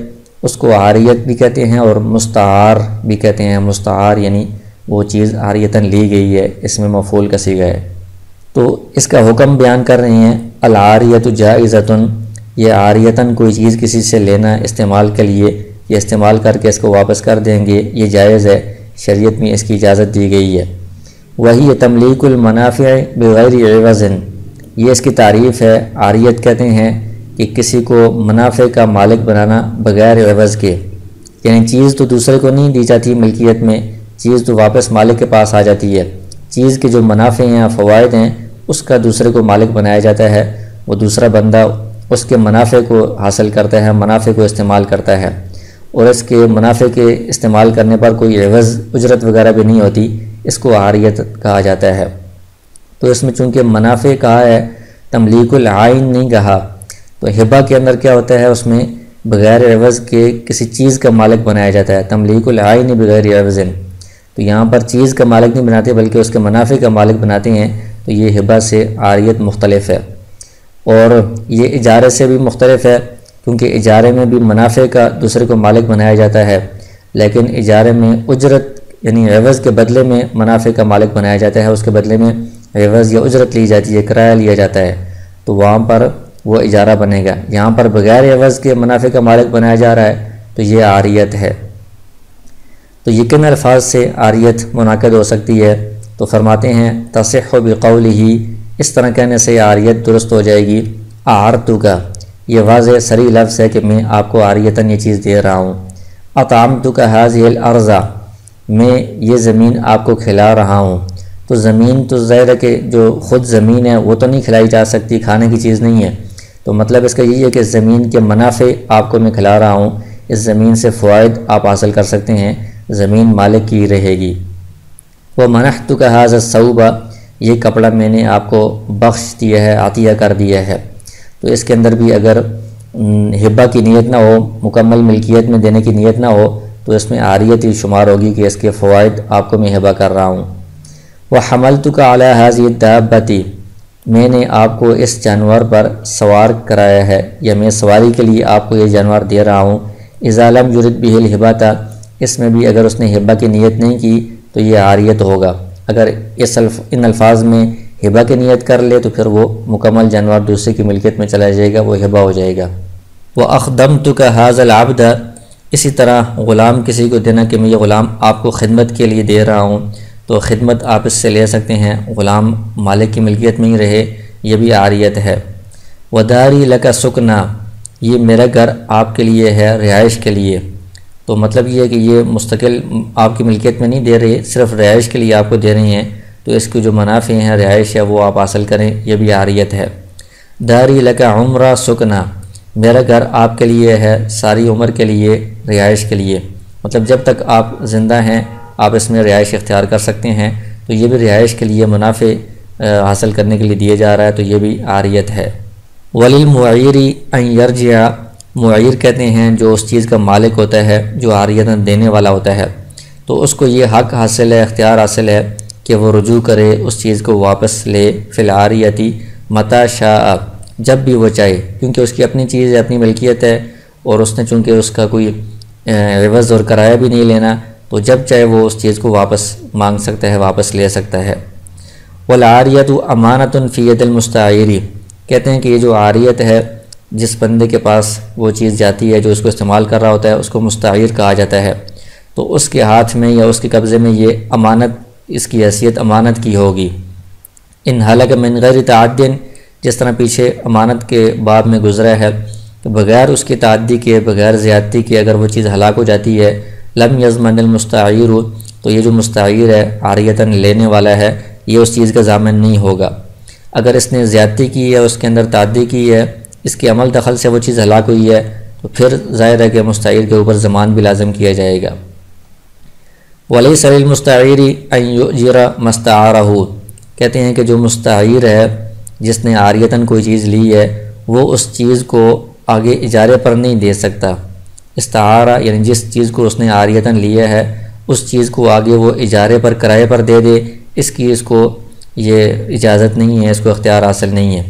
اس کو عاریت بھی کہتے ہیں اور مستعار بھی کہتے ہیں، مستعار یعنی وہ چیز عاریتاً لی گئی ہے، اس میں مفعول کا صیغہ ہے۔ تو اس کا حکم بیان کر رہے ہیں، العاریۃ جائزۃ، یہ عاریتاً کوئی چیز کسی سے لینا استعمال کے لیے، یہ استعمال کر کے اس کو واپس کر دیں گے، یہ جائز ہے، شریعت میں اس کی اجازت دی گئی ہے۔ وہی تملیک المنافع بغیر عوض، یہ اس کی تعریف ہے، عاریت کہتے ہیں کہ کسی کو منافع کا مالک بنانا بغیر عوض کے، یعنی چیز تو دوسرے کو نہیں دی جاتی ملکیت میں، چیز تو واپس مالک کے پاس آ جاتی ہے، چیز کے جو منافع ہیں فوائد ہیں اس کا دوسرے کو مالک بنایا جاتا ہے، وہ دوسرا بندہ اس کے منافع کو حاصل کرتا ہے، منافع کو استعمال کرتا ہے، اور اس کے منافع کے استعمال کرنے پر کوئی عوض اجرت وغیرہ بھی نہیں ہوتی، اس کو عاریت کہا جاتا ہے۔ تو اس میں چونکہ منافع کہا ہے، تملیک العین نہیں کہا، تو ہبہ کے اندر کیا ہوتا ہے، اس میں بغیر عوض کے کسی چیز کا مالک بنایا جاتا ہے، تملیک العین بغیر عوض، تو یہاں پر چیز کا مالک نہیں بناتے بلکہ اس کے منافع کا مالک بناتے ہیں، تو یہ ہبہ سے عاریت مختلف ہے، اور یہ اجارے سے بھی مختلف ہے، کیونکہ اجارے میں بھی منافع کا دوسرے کو مالک بنایا جاتا ہے، لیکن اجارے میں اجرت یعنی عوض کے بدلے میں منافع کا مالک بنایا جاتا ہے، اس کے بدلے میں عوض یا اجرت لی جاتی ہے، کرایہ لیا جاتا ہے، تو وہاں پر وہ اجارہ بنے گا۔ یہاں پر بغیر عوض کے منافع کا مالک بنایا جا رہا ہے تو یہ عاریت ہے۔ تو یہ کن الفاظ سے عاریت منعقد ہو سکتی ہے؟ تو فرماتے ہیں تصح بقولہ، اس طرح کہنے سے عاریت درست ہو جائے گی، اعرتک، یہ واضح صریح لفظ ہے کہ میں آپ کو عاریتاً یہ چیز دے رہا ہوں، اطعمتک هذه الارض، میں یہ زمین آپ کو کھلا رہا ہوں، تو زمین تو ظاہر ہے کہ جو خود زمین ہے وہ تو نہیں کھلائی جا سکتی، کھانے کی چیز نہیں ہے، تو مطلب اس کا یہ ہے کہ زمین کے منافع آپ کو میں کھلا رہا ہوں، اس زمین سے فوائد آپ حاصل کر سکتے ہیں، زمین مالک کی رہے گی۔ وَمَنَحْتُكَ هَذَا الثَّوْبَ، یہ کپڑا میں نے آپ کو بخش دیا ہے، عطیہ کر دیا ہے، تو اس کے اندر بھی اگر ہبہ کی نیت نہ ہو، مکمل ملکیت میں دینے کی نیت نہ ہو تو اس میں عاریت ہی شمار ہوگی کہ اس کے فوائد آپ کو میں ہبہ کر رہا ہوں۔ وَحَمَلْتُكَ عَلَى هَذِهِ الدَّابَّةِ، میں نے آپ کو اس جانور پر سوار کرایا ہے، یا میں سواری کے لیے آپ کو یہ جانور دے رہا ہوں، اذا لم یرد بہ الہبۃ، اس میں بھی اگر اس نے ہبہ کی نیت نہیں کی تو یہ عاریت ہوگا، اگر ان الفاظ میں ہبہ کی نیت کر لے تو پھر وہ مکمل جانور دوسرے کی ملکیت میں چلا جائے گا، وہ ہبہ ہو جائے گا۔ وَأَخْدَمْتُكَ هَذَا الْعَبْدَ، اسی طرح غلام کسی کو دینا کہ میں یہ غلام آپ کو خدمت کے لیے دے رہا ہوں، تو تو خدمت آپ اس سے لے سکتے ہیں، غلام مالک کی ملکیت میں ہی رہے، یہ بھی عاریت ہے۔ وداری لکا سکنا، یہ میرا گھر آپ کے لیے ہے رہائش کے لیے، تو مطلب یہ ہے کہ یہ مستقل آپ کی ملکیت میں نہیں دے رہے، صرف رہائش کے لیے آپ کو دے رہے ہیں، تو اس کی جو منافع ہیں رہائش ہے وہ آپ حاصل کریں، یہ بھی عاریت ہے۔ داری لکا عمرہ سکنا، میرا گھر آپ کے لیے ہے ساری عمر کے لیے رہائش کے لیے، مطلب جب تک آپ زندہ ہیں آپ اس میں رہائش اختیار کر سکتے ہیں، تو یہ بھی رہائش کے لیے منافع حاصل کرنے کے لیے دیے جا رہا ہے، تو یہ بھی عاریت ہے۔ وللمعیر ان یرجع، معیر کہتے ہیں جو اس چیز کا مالک ہوتا ہے، جو عاریتاً دینے والا ہوتا ہے، تو اس کو یہ حق حاصل ہے، اختیار حاصل ہے کہ وہ رجوع کرے، اس چیز کو واپس لے، فی العاریتی متی شاء، جب بھی وہ چاہے، کیونکہ اس کی اپنی چیز ہے، اپنی ملکیت ہے، اور اس نے چونکہ اس کا کوئی عوض اور کرایہ بھی نہیں لینا، تو جب چاہے وہ اس چیز کو واپس مانگ سکتا ہے، واپس لے سکتا ہے۔ والعاریۃ امانۃ فی ید المستعیر، کہتے ہیں کہ یہ جو عاریت ہے، جس بندے کے پاس وہ چیز جاتی ہے جو اس کو استعمال کر رہا ہوتا ہے، اس کو مستعیر کہا جاتا ہے، تو اس کے ہاتھ میں یا اس کے قبضے میں یہ امانت، اس کی حیثیت امانت کی ہوگی۔ ان ہلک من غیر تعد، جس طرح پیچھے امانت کے باب میں گزرا ہے کہ بغیر اس کی تعدی کے، بغیر زیادتی کے اگر وہ چیز ہلاک ہو جاتی ہے، لم یضمن المستعیر، تو یہ جو مستعیر ہے عاریتاً لینے والا ہے، یہ اس چیز کا ضامن نہیں ہوگا۔ اگر اس نے زیادتی کی ہے، اس کے اندر تعدی کی ہے، اس کے عمل دخل سے وہ چیز ہلاک ہوئی ہے، تو پھر ظاہر ہے کہ مستعیر کے اوپر ضمان بھی لازم کیا جائے گا۔ ولیس للمستعیر ان یؤجر ما استعارہ، کہتے ہیں کہ جو مستعیر ہے، جس نے عاریتاً کوئی چیز لی ہے، وہ اس چیز کو آگے اجارے پر نہیں دے سکتا۔ استعارہ یعنی جس چیز کو اس نے عاریتاً لیا ہے، اس چیز کو آگے وہ اجارے پر، کرائے پر دے دے، اس کی اس کو یہ اجازت نہیں ہے، اس کو اختیار حاصل نہیں ہے،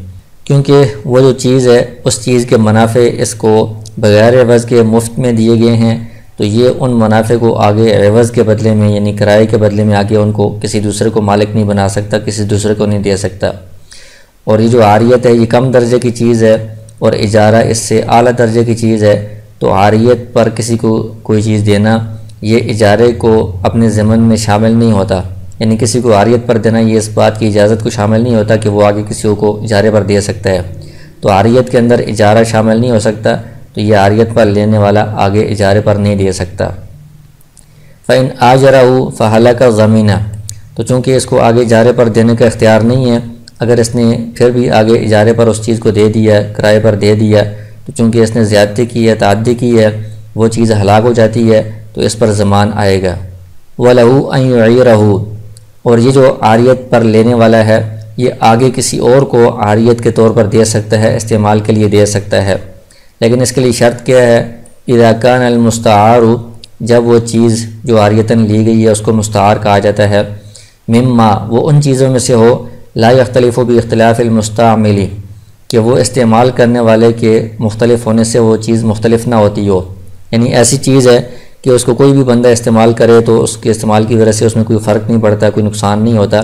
کیونکہ وہ جو چیز ہے اس چیز کے منافع اس کو بغیر عوض کے مفت میں دیے گئے ہیں، تو یہ ان منافع کو آگے عوض کے بدلے میں یعنی کرائے کے بدلے میں آگے ان کو کسی دوسرے کو مالک نہیں بنا سکتا، کسی دوسرے کو نہیں دے سکتا۔ اور یہ جو عاریت ہے یہ کم درجے کی چیز ہے، اور اجارہ اس سے اعلیٰ درجے کی چیز ہے، تو عاریت پر کسی کو کوئی چیز دینا یہ اجارے کو اپنے ضمن میں شامل نہیں ہوتا، یعنی کسی کو عاریت پر دینا یہ اس بات کی اجازت کو شامل نہیں ہوتا کہ وہ آگے کسی کو اجارے پر دے سکتا ہے، تو عاریت کے اندر اجارہ شامل نہیں ہو سکتا، تو یہ عاریت پر لینے والا آگے اجارے پر نہیں دے سکتا۔ فَإِنْ آجَرَهُ فَهَلَكَ ضَمِينًا، تو چونکہ اس کو آگے اجارے پر دینے کا اختیار نہیں ہے، اگر اس نے پھر بھی آگے اجارے پر اس چیز کو دے دیا، کرائے پر دے دیا، تو چونکہ اس نے زیادتی کی ہے، تعدی کی ہے، وہ چیز ہلاک ہو جاتی ہے، تو اس پر ضمان آئے گا۔ وَلَهُ أَن يُعِيرَهُ، اور یہ جو عاریت پر لینے والا ہے یہ آگے کسی اور کو عاریت کے طور پر دے سکتا ہے، استعمال کے لیے دے سکتا ہے، لیکن اس کے لیے شرط کیا ہے؟ اذا كان المستعار، جب وہ چیز جو عاریتاً لی گئی ہے اس کو مستعار کہا جاتا ہے، مما، وہ ان چیزوں میں سے ہو، لا يختلف باختلاف المستعمل، کہ وہ استعمال کرنے والے کے مختلف ہونے سے وہ چیز مختلف نہ ہوتی ہو، یعنی ایسی چیز ہے کہ اس کو کوئی بھی بندہ استعمال کرے تو اس کے استعمال کی وجہ سے اس میں کوئی فرق نہیں پڑتا، کوئی نقصان نہیں ہوتا،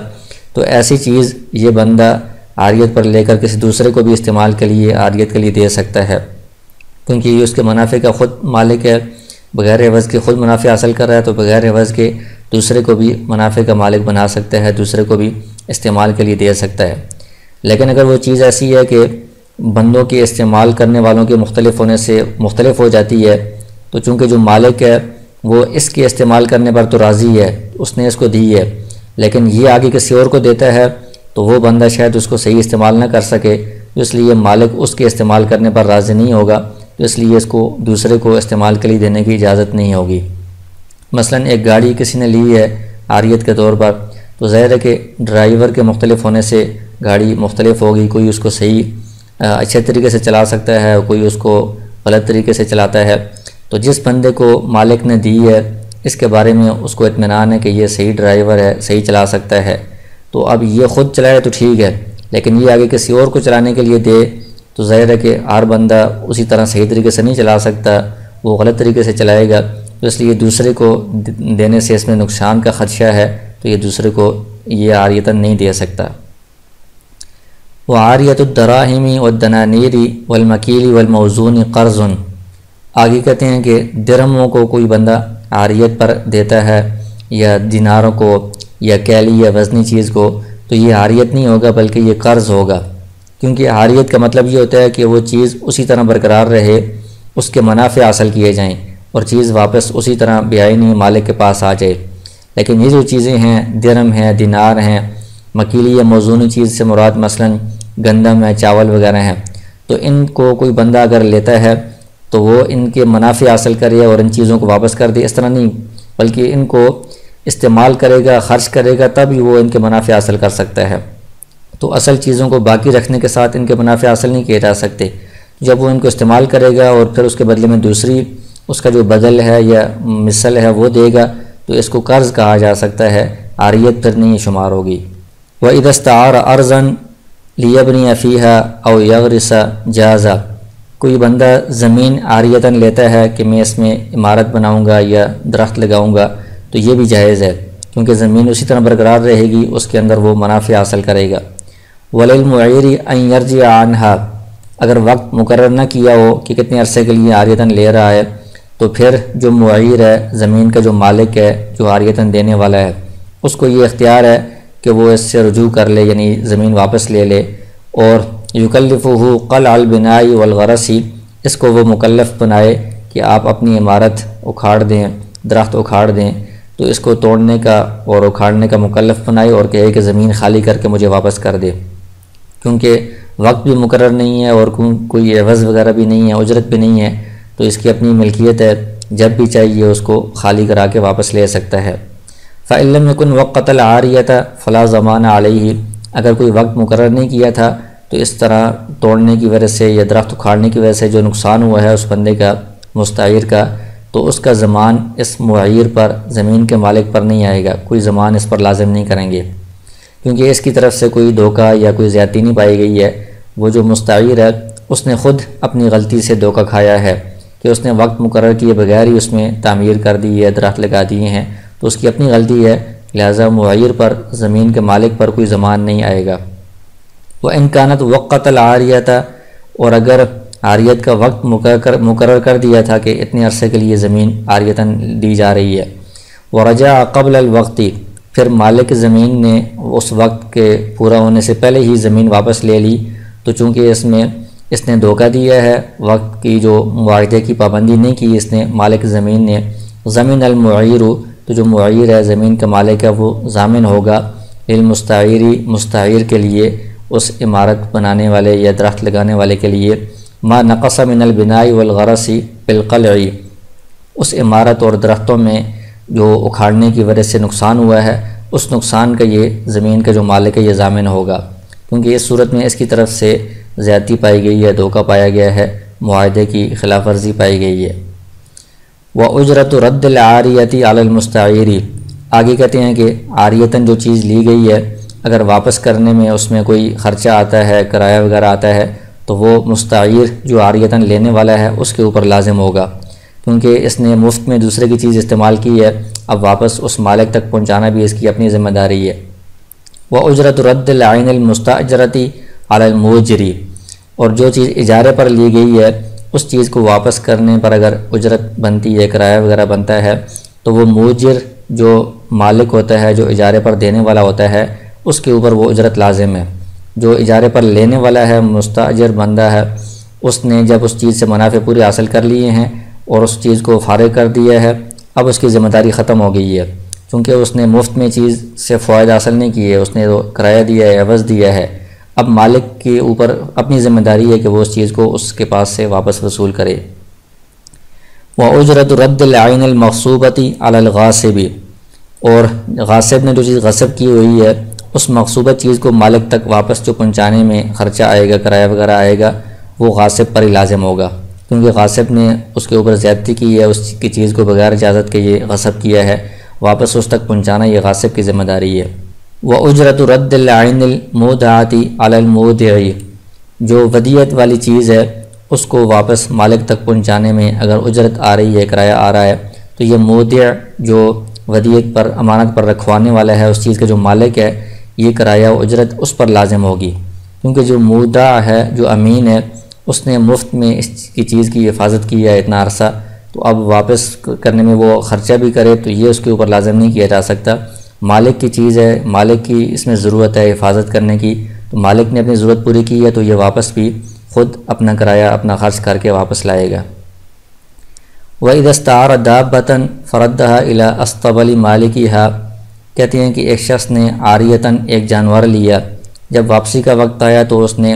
تو ایسی چیز یہ بندہ عاریت پر لے کر کسی دوسرے کو بھی استعمال کے لیے، عاریت کے لیے دے سکتا ہے، کیونکہ یہ اس کے منافع کا خود مالک ہے، بغیر عوض کے خود منافع حاصل کر رہا ہے، تو بغیر عوض کے دوسرے کو بھی منافع کا مالک بنا سکتا ہے، دوسرے کو بھی استعمال کے لیے دے سکتا ہے۔ لیکن اگر وہ چیز ایسی ہے کہ بندوں کے استعمال کرنے والوں کے مختلف ہونے سے مختلف ہو جاتی ہے، تو چونکہ جو مالک ہے وہ اس کے استعمال کرنے پر تو راضی ہے، اس نے اس کو دی ہے، لیکن یہ آگے کسی اور کو دیتا ہے تو وہ بندہ شاید اس کو صحیح استعمال نہ کر سکے، اس لیے مالک اس کے استعمال کرنے پر راضی نہیں ہوگا، تو اس لیے اس کو دوسرے کو استعمال کے لیے دینے کی اجازت نہیں ہوگی۔ مثلا ایک گاڑی کسی نے لی ہے عاریت کے طور پر، تو ظاہر ہے کہ ڈرائیور کے مختلف ہونے سے گاڑی مختلف ہوگی، کوئی اس کو صحیح اچھے طریقے سے چلا سکتا ہے، کوئی اس کو غلط طریقے سے چلاتا ہے، تو جس بندے کو مالک نے دی ہے اس کے بارے میں اس کو اطمینان ہے کہ یہ صحیح ڈرائیور ہے، صحیح چلا سکتا ہے، تو اب یہ خود چلائے تو ٹھیک ہے، لیکن یہ آگے کسی اور کو چلانے کے لیے دے تو ظاہر ہے کہ ہر بندہ اسی طرح صحیح طریقے سے نہیں چلا سکتا، وہ غلط طریقے سے چلائے گا، تو اس لیے دوسرے کو دینے سے اس میں نقصان کا خدشہ ہے، تو یہ دوسرے کو یہ عاریتاً نہیں دے سکتا۔ وعاریت الدراہم والدنانیر والمکیل والموزون قرض، آگے کہتے ہیں کہ درہموں کو کوئی بندہ عاریت پر دیتا ہے، یا دیناروں کو، یا کیلی یا وزنی چیز کو، تو یہ عاریت نہیں ہوگا بلکہ یہ قرض ہوگا، کیونکہ عاریت کا مطلب یہ ہوتا ہے کہ وہ چیز اسی طرح برقرار رہے، اس کے منافع حاصل کیے جائیں اور چیز واپس اسی طرح بیعینی مالک کے پاس آ جائے۔ لیکن یہ جو چیزیں ہیں، درہم ہیں، دینار ہیں، مکیلی یا موزونی چیز سے مراد مثلا گندم ہے، چاول وغیرہ ہیں، تو ان کو کوئی بندہ اگر لیتا ہے تو وہ ان کے منافع حاصل کرے اور ان چیزوں کو واپس کر دے، اس طرح نہیں، بلکہ ان کو استعمال کرے گا، خرچ کرے گا، تب ہی وہ ان کے منافع حاصل کر سکتا ہے۔ تو اصل چیزوں کو باقی رکھنے کے ساتھ ان کے منافع حاصل نہیں کیے جا سکتے۔ جب وہ ان کو استعمال کرے گا اور پھر اس کے بدلے میں دوسری اس کا جو بدل ہے یا مثل ہے وہ دے گا، تو اس کو قرض کہا جا سکتا ہے، عاریت پھر نہیں شمار ہوگی۔ وَإِذَا اسْتَعَارَ أَرْضًا لِيَبْنِيَ فِيهَا أَوْ يَغْرِسَ جَازَ، کوئی بندہ زمین عاریتاً لیتا ہے کہ میں اس میں عمارت بناؤں گا یا درخت لگاؤں گا، تو یہ بھی جائز ہے، کیونکہ زمین اسی طرح برقرار رہے گی، اس کے اندر وہ منافع حاصل کرے گا۔ وَلِلْمُعِيرِ أَنْ يَرْجِعَ عَنْهَا، اگر وقت مقرر نہ کیا ہو کہ کتنے عرصے کے لیے عاریتاً لے رہا ہے، تو پھر جو معیر ہے، زمین کا جو مالک ہے، جو عاریتاً دینے والا ہے، اس کو یہ اختیار ہے کہ وہ اس سے رجوع کر لے، یعنی زمین واپس لے لے، اور یکلفہ قلع البناء والغرس، اس کو وہ مکلف بنائے کہ آپ اپنی عمارت اکھاڑ دیں، درخت اکھاڑ دیں، تو اس کو توڑنے کا اور اکھاڑنے کا مکلف بنائے اور کہے کہ زمین خالی کر کے مجھے واپس کر دے، کیونکہ وقت بھی مقرر نہیں ہے اور کوئی عوض وغیرہ بھی نہیں ہے، اجرت بھی نہیں ہے، تو اس کی اپنی ملکیت ہے، جب بھی چاہیے اس کو خالی کرا کے واپس لے سکتا ہے۔ فَإِن لَمْ يَكُنْ وَقَّتَ الْعَارِيَةَ فَلَا ضَمَانَ عَلَيْهِ، اگر کوئی وقت مقرر نہیں کیا تھا تو اس طرح توڑنے کی وجہ سے یا درخت اکھاڑنے کی وجہ سے جو نقصان ہوا ہے اس بندے کا، مستعیر کا، تو اس کا ضمان اس معیر پر، زمین کے مالک پر نہیں آئے گا، کوئی ضمان اس پر لازم نہیں کریں گے، کیونکہ اس کی طرف سے کوئی دھوکہ یا کوئی زیادتی نہیں پائی گئی ہے۔ وہ جو مستعیر ہے اس نے خود اپنی غلطی سے دھوکہ کھایا ہے کہ اس نے وقت مقرر کیے بغیر ہی اس میں تعمیر کر دی ہے، درخت لگا دیے ہیں، تو اس کی اپنی غلطی ہے، لہذا معیر پر، زمین کے مالک پر کوئی ضمان نہیں آئے گا۔ وَإِنْ كَانَتْ وَقَّتَ الْعَارِيَةَ، اور اگر عاریت کا وقت مقرر کر دیا تھا کہ اتنے عرصے کے لیے زمین عاریتاً دی جا رہی ہے، وَرَجَعَ قَبْلَ الْوَقْتِ، پھر مالک زمین نے اس وقت کے پورا ہونے سے پہلے ہی زمین واپس لے لی، تو چونکہ اس نے دھوکہ دیا ہے، وقت کی جو معاہدے کی پابندی نہیں کی اس نے، مالک زمین نے، ضمن المعیر، تو جو معیر ہے، زمین کا مالک ہے، وہ ضامن ہوگا للمستعیر، مستعیر کے لیے، اس عمارت بنانے والے یا درخت لگانے والے کے لیے، ما نقص من البناء والغرس بالقلع، اس عمارت اور درختوں میں جو اکھاڑنے کی وجہ سے نقصان ہوا ہے، اس نقصان کا یہ زمین کا جو مالک ہے یہ ضامن ہوگا، کیونکہ اس صورت میں اس کی طرف سے زیادتی پائی گئی ہے، دھوکہ پایا گیا ہے، معاہدے کی خلاف ورزی پائی گئی ہے۔ وَأُجْرَةُ رَدِّ الْعَارِيَةِ عَلَى الْمُسْتَعِيرِ، آگے کہتے ہیں کہ عاریتاً جو چیز لی گئی ہے، اگر واپس کرنے میں اس میں کوئی خرچہ آتا ہے، کرایہ وغیرہ آتا ہے، تو وہ مستعیر جو عاریتاً لینے والا ہے اس کے اوپر لازم ہوگا، کیونکہ اس نے مفت میں دوسرے کی چیز استعمال کی ہے، اب واپس اس مالک تک پہنچانا بھی اس کی اپنی ذمہ داری ہے۔ وَأُجْرَةُ رَدِّ الْعَيْنِ الْمُسْتَأْجَرَةِ عَلَى الْمُوجِرِ، اور جو چیز اجارے پر لی گئی ہے اس چیز کو واپس کرنے پر اگر اجرت بنتی ہے، کرایہ وغیرہ بنتا ہے، تو وہ موجر جو مالک ہوتا ہے، جو اجارے پر دینے والا ہوتا ہے، اس کے اوپر وہ اجرت لازم ہے۔ جو اجارے پر لینے والا ہے، مستاجر بندہ ہے، اس نے جب اس چیز سے منافع پورے حاصل کر لیے ہیں اور اس چیز کو فارغ کر دیا ہے، اب اس کی ذمہ داری ختم ہو گئی ہے، کیونکہ اس نے مفت میں چیز سے فوائد حاصل نہیں کی ہے، اس نے تو کرایہ دیا ہے، عوض دیا ہے، اب مالک کے اوپر اپنی ذمہ داری ہے کہ وہ اس چیز کو اس کے پاس سے واپس وصول کرے۔ وَأُجْرَةُ رَدِّ الْعَيْنِ الْمَغْصُوبَةِ عَلَى الْغَاصِبِ، اور غاصب نے جو چیز غصب کی ہوئی ہے اس مغصوبہ چیز کو مالک تک واپس جو پہنچانے میں خرچہ آئے گا، کرایہ وغیرہ آئے گا، وہ غاصب پر ہی لازم ہوگا، کیونکہ غاصب نے اس کے اوپر زیادتی کی ہے، اس کی چیز کو بغیر اجازت کے یہ غصب کیا ہے، واپس اس تک پہنچانا یہ غاصب کی ذمہ داری ہے۔ وَأُجْرَةُ رَدِّ الْعَيْنِ الْمُودَعَةِ عَلَى الْمُودِعِ، جو ودیعت والی چیز ہے اس کو واپس مالک تک پہنچانے میں اگر اجرت آ رہی ہے، کرایہ آ رہا ہے، تو یہ مودع جو ودیعت پر، امانت پر رکھوانے والا ہے، اس چیز کا جو مالک ہے، یہ کرایہ و اجرت اس پر لازم ہوگی، کیونکہ جو مودع ہے، جو امین ہے، اس نے مفت میں اس کی چیز کی حفاظت کی ہے اتنا عرصہ، تو اب واپس کرنے میں وہ خرچہ بھی کرے تو یہ اس کے اوپر لازم نہیں کیا جا سکتا، مالک کی چیز ہے، مالک کی اس میں ضرورت ہے حفاظت کرنے کی، تو مالک نے اپنی ضرورت پوری کی ہے تو یہ واپس بھی خود اپنا کرایہ اپنا خرچ کر کے واپس لائے گا۔ وَإِذَا اسْتَعَارَ دَابَّةً فَرَدَّهَا إِلَىٰ أَسْطَبَلِ مَالِكِهَا، کہتے ہیں کہ ایک شخص نے عاریتاً ایک جانور لیا، جب واپسی کا وقت آیا تو اس نے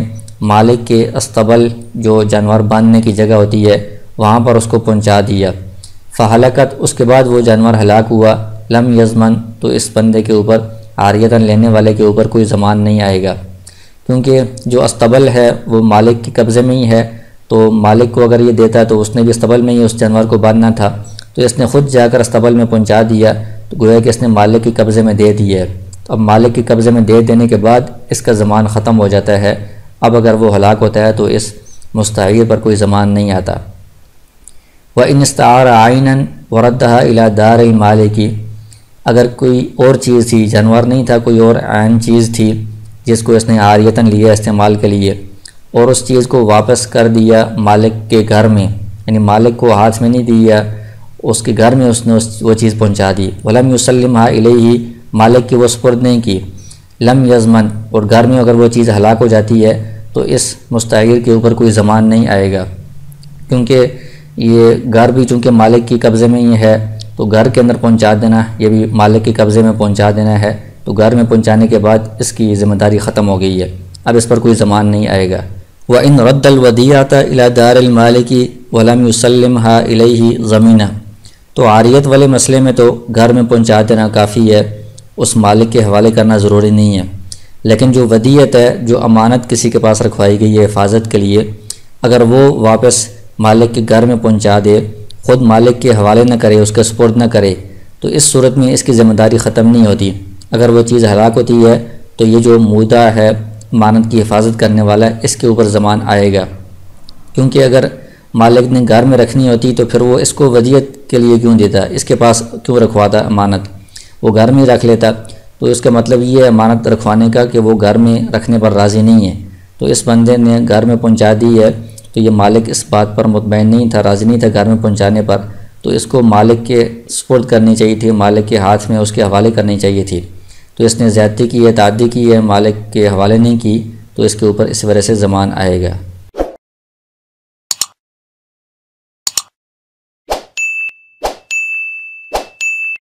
مالک کے استبل جو جانور باندھنے کی جگہ ہوتی ہے وہاں پر اس کو پہنچا دیا، فہلکت، اس کے بعد وہ جانور ہلاک ہوا، لم یضمن، تو اس بندے کے اوپر عاریتاً لینے والے کے اوپر کوئی ضمان نہیں آئے گا، کیونکہ جو استبل ہے وہ مالک کے قبضے میں ہی ہے، تو مالک کو اگر یہ دیتا تو اس نے بھی استبل میں ہی اس جانور کو باندھنا تھا، تو اس نے خود جا کر استبل میں پہنچا دیا، تو گویا کہ اس نے مالک کے قبضے میں دے دی ہے۔ تو اب مالک کے قبضے میں دے دینے کے بعد اس کا ضمان ختم ہو جاتا ہے، اب اگر وہ ہلاک ہوتا ہے تو اس مستعیر پر کوئی ضمان نہیں آتا۔ وَإِنِ اسْتَعَارَ عَيْنًا وَرَدَّهَا إِلَىٰ دَارِ الْمَالِكِ، اگر کوئی اور چیز تھی، جانور نہیں تھا، کوئی اور عین چیز تھی جس کو اس نے عاریتاً لیا استعمال کے لیے، اور اس چیز کو واپس کر دیا مالک کے گھر میں، یعنی مالک کو ہاتھ میں نہیں دیا، اس کے گھر میں اس نے وہ چیز پہنچا دی، وَلَمْ يُسَلِّمْهَا إِلَيْهِ، مالک کی وہ سپرد نہیں کی، لم یضمن، اور گھر میں اگر وہ چیز ہلاک ہو جاتی ہے تو اس مستعیر کے اوپر کوئی ضمان نہیں آئے گا، کیونکہ یہ گھر بھی چونکہ مالک کی قبضے میں ہی ہے تو گھر کے اندر پہنچا دینا، یہ بھی مالک کے قبضے میں پہنچا دینا ہے، تو گھر میں پہنچانے کے بعد اس کی ذمہ داری ختم ہو گئی ہے، اب اس پر کوئی ضمان نہیں آئے گا۔ وَإِنْ رَدَّ الْوَدِيعَةَ إِلَىٰ دَارِ الْمَالِكِ وَلَمْ يُسَلِّمْهَا إِلَيْهِ ضَمِينًا، تو عاریت والے مسئلے میں تو گھر میں پہنچا دینا کافی ہے، اس مالک کے حوالے کرنا ضروری نہیں ہے، لیکن جو ودیعت ہے، جو امانت کسی کے پاس رکھوائی گئی ہے حفاظت کے لیے، اگر وہ واپس مالک کے گھر میں پہنچا دے، خود مالک کے حوالے نہ کرے، اس کے سپرد نہ کرے، تو اس صورت میں اس کی ذمہ داری ختم نہیں ہوتی۔ اگر وہ چیز ہلاک ہوتی ہے تو یہ جو مودع ہے امانت کی حفاظت کرنے والا ہے، اس کے اوپر ضمان آئے گا، کیونکہ اگر مالک نے گھر میں رکھنی ہوتی تو پھر وہ اس کو ودیعت کے لیے کیوں دیتا، اس کے پاس کیوں رکھواتا امانت، وہ گھر میں رکھ لیتا، تو اس کا مطلب یہ ہے امانت رکھوانے کا کہ وہ گھر میں رکھنے پر راضی نہیں ہے، تو اس بندے نے گھر میں پہنچا دی ہے تو یہ مالک اس بات پر مطمئن نہیں تھا، راضی نہیں تھا گھر میں پہنچانے پر، تو اس کو مالک کے سپرد کرنی چاہیے تھی، مالک کے ہاتھ میں اس کے حوالے کرنی چاہیے تھی، تو اس نے زیادتی کی ہے، تعدی کی ہے، مالک کے حوالے نہیں کی، تو اس کے اوپر اس وجہ سے ضمان آئے گا۔